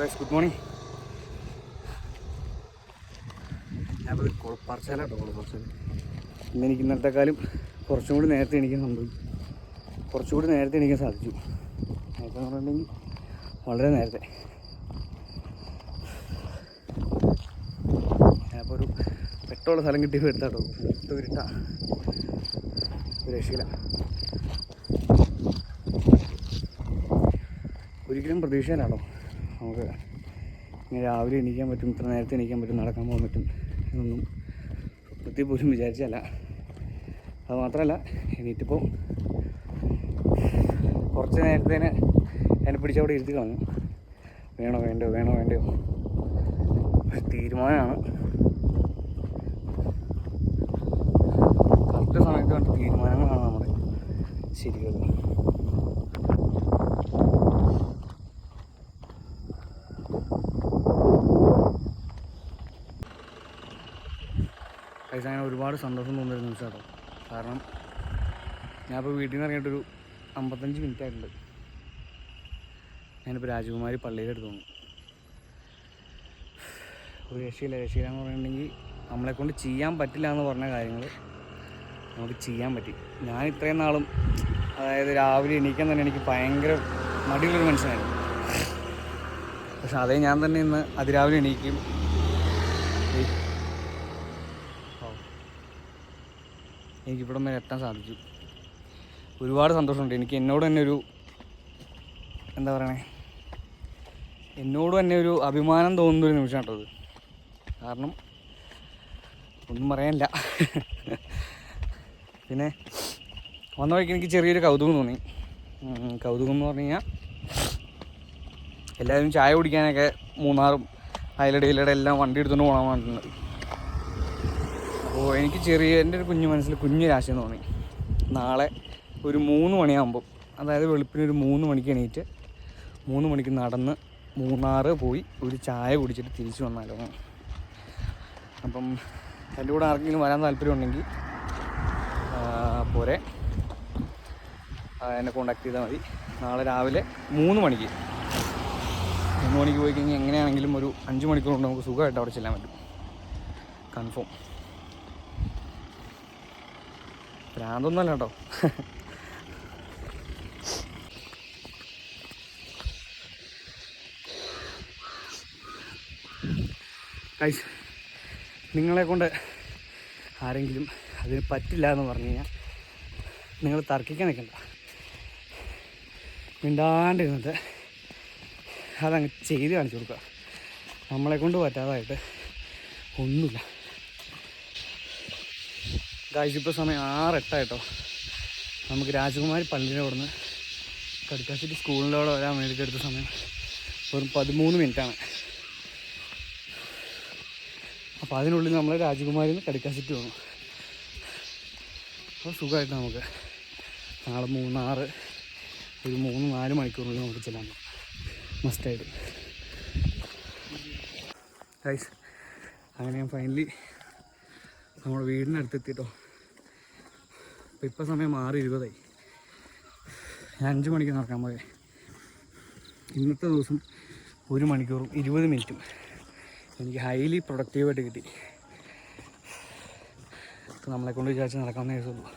Guys, good morning. ഞാനത് കുളപ്പറച്ചാലാട്ടോ. കുളപ്പറച്ചാൽ ഇന്നെനിക്ക് ഇന്നലത്തെക്കാളും കുറച്ചും കൂടി നേരത്തെ എണീക്കാൻ സംഭവിച്ചു. കുറച്ചുകൂടി നേരത്തെ എണീക്കാൻ സാധിച്ചു. നേരത്തെ എന്ന് പറഞ്ഞിട്ടുണ്ടെങ്കിൽ വളരെ നേരത്തെ. ഞാനിപ്പോൾ ഒരു പെട്ടുള്ള സ്ഥലം കിട്ടിയപ്പോൾ എടുത്താട്ടോ. ഇരുട്ടാ, ഒരു രക്ഷയില്ല. ഒരിക്കലും പ്രതീക്ഷയിലാണോ നമുക്ക് ഇങ്ങനെ രാവിലെ എണീക്കാൻ പറ്റും, ഇത്ര നേരത്തെ എണീക്കാൻ പറ്റും, നടക്കാൻ പോകാൻ പറ്റും എന്നൊന്നും സ്വപ്നത്തിൽ പോലും വിചാരിച്ചല്ല. അത് മാത്രമല്ല, എണീറ്റിപ്പോൾ കുറച്ച് നേരത്തേനെ എന്നെ പിടിച്ചവിടെ ഇരുത്തി കളഞ്ഞു. വേണോ വേണ്ടയോ തീരുമാനമാണ്. കറക്റ്റ് സമയത്ത് വേണ്ട തീരുമാനങ്ങളാണ് നമ്മുടെ ശരികൾ. പൈസ അങ്ങനെ ഒരുപാട് സന്തോഷം തോന്നുന്നൊരു നിമിഷം കേട്ടോ. കാരണം ഞാനിപ്പോൾ വീട്ടിൽ നിന്ന് ഇറങ്ങിയിട്ടൊരു 55 മിനിറ്റ് ആയിട്ടുണ്ട്. ഞാനിപ്പോൾ രാജകുമാരി പള്ളിയിലെടുത്ത് തോന്നുന്നു. ഒരു രക്ഷയില്ല എന്ന് പറഞ്ഞിട്ടുണ്ടെങ്കിൽ നമ്മളെക്കൊണ്ട് ചെയ്യാൻ പറ്റില്ല എന്ന് പറഞ്ഞ കാര്യങ്ങൾ നമുക്ക് ചെയ്യാൻ പറ്റി. ഞാൻ ഇത്രയും നാളും, അതായത് രാവിലെ എണീക്കാൻ തന്നെ എനിക്ക് ഭയങ്കര മടിയുള്ളൊരു മനുഷ്യനായിരുന്നു. പക്ഷെ അതേ ഞാൻ തന്നെ ഇന്ന് അതിരാവിലെ എണീക്കും. എനിക്കിവിടം വരെ എത്താൻ സാധിച്ചു. ഒരുപാട് സന്തോഷമുണ്ട് എനിക്ക്. എന്നോട് തന്നെ ഒരു എന്താ പറയണേ, എന്നോട് തന്നെ ഒരു അഭിമാനം തോന്നുന്നൊരു നിമിഷം കേട്ടോ അത്. കാരണം ഒന്നും പറയാനില്ല. പിന്നെ വന്ന വഴിക്ക് എനിക്ക് ചെറിയൊരു കൗതുകം തോന്നി. കൗതുകം എന്ന് പറഞ്ഞു കഴിഞ്ഞാൽ എല്ലാവരും ചായ കുടിക്കാനൊക്കെ മൂന്നാറും അതിലിടയിലൂടെ എല്ലാം വണ്ടി എടുത്തുകൊണ്ട് പോകാൻ വേണ്ടിയിട്ടുണ്ട്. അപ്പോൾ എനിക്ക് എൻ്റെ ഒരു കുഞ്ഞു മനസ്സിൽ കുഞ്ഞൊരാശയം തോന്നി. നാളെ ഒരു 3 മണിയാകുമ്പോൾ, അതായത് വെളുപ്പിനൊരു 3 മണിക്ക് എണീറ്റ് 3 മണിക്ക് നടന്ന് മൂന്നാറ് പോയി ഒരു ചായ കുടിച്ചിട്ട് തിരിച്ചു വന്നാലോ. അപ്പം എൻ്റെ കൂടെ ആർക്കെങ്കിലും വരാൻ താല്പര്യമുണ്ടെങ്കിൽ പോരെ, എന്നെ കോണ്ടാക്ട് ചെയ്താൽ മതി. നാളെ രാവിലെ 3 മണിക്ക് പോയി കഴിഞ്ഞാൽ എങ്ങനെയാണെങ്കിലും ഒരു 5 മണിക്കൂർ കൊണ്ട് നമുക്ക് സുഖമായിട്ട് അവിടെ ചെല്ലാൻ പറ്റും. കൺഫേം. ഭ്രാന്തൊന്നുമല്ല കേട്ടോ. ഗൈസ്, നിങ്ങളെക്കൊണ്ട് ആരെങ്കിലും അതിന് പറ്റില്ല എന്ന് പറഞ്ഞു കഴിഞ്ഞാൽ നിങ്ങൾ തർക്കിക്കാൻ നിൽക്കണ്ട. മിണ്ടാണ്ടിരുന്നിട്ട് അതങ്ങ് ചെയ്ത് കാണിച്ചു കൊടുക്കുക. നമ്മളെക്കൊണ്ട് പറ്റാതായിട്ട് ഒന്നുമില്ല. ഗൈസ്, ഇപ്പോൾ സമയം 6:08 നമുക്ക് രാജകുമാരി പള്ളിയുടെ അവിടെ നിന്ന് കടുക്കാശ്ശേരി സ്കൂളിൻ്റെ അവിടെ വരാൻ വേണ്ടിയിട്ട് എടുത്ത സമയം വെറും 13 മിനിറ്റാണ്. അപ്പോൾ അതിനുള്ളിൽ നമ്മൾ രാജകുമാരിയിൽ നിന്ന് കടുക്കാശ്ശേരി വന്നു. അപ്പോൾ സുഖമായിട്ട് നമുക്ക് നാളെ മൂന്നാറ് ഒരു 3-4 മണിക്കൂറിനുള്ളിൽ നമുക്ക് ചെല്ലാൻ പറ്റും. മസ്റ്റായിട്ട്. ഗൈസ്, അങ്ങനെ ഞാൻ ഫൈനലി നമ്മുടെ വീടിനടുത്ത് എത്തിയിട്ടോ. അപ്പോൾ ഇപ്പോൾ സമയം 6:20. ഞാൻ 5 മണിക്ക് നടക്കാൻ പോയത്. ഇന്നത്തെ ദിവസം 1 മണിക്കൂറും 20 മിനിറ്റും എനിക്ക് ഹൈലി പ്രൊഡക്റ്റീവായിട്ട് കിട്ടി. നമ്മളെക്കൊണ്ട് വിചാരിച്ച് നടക്കാവുന്ന ദിവസമുള്ളൂ.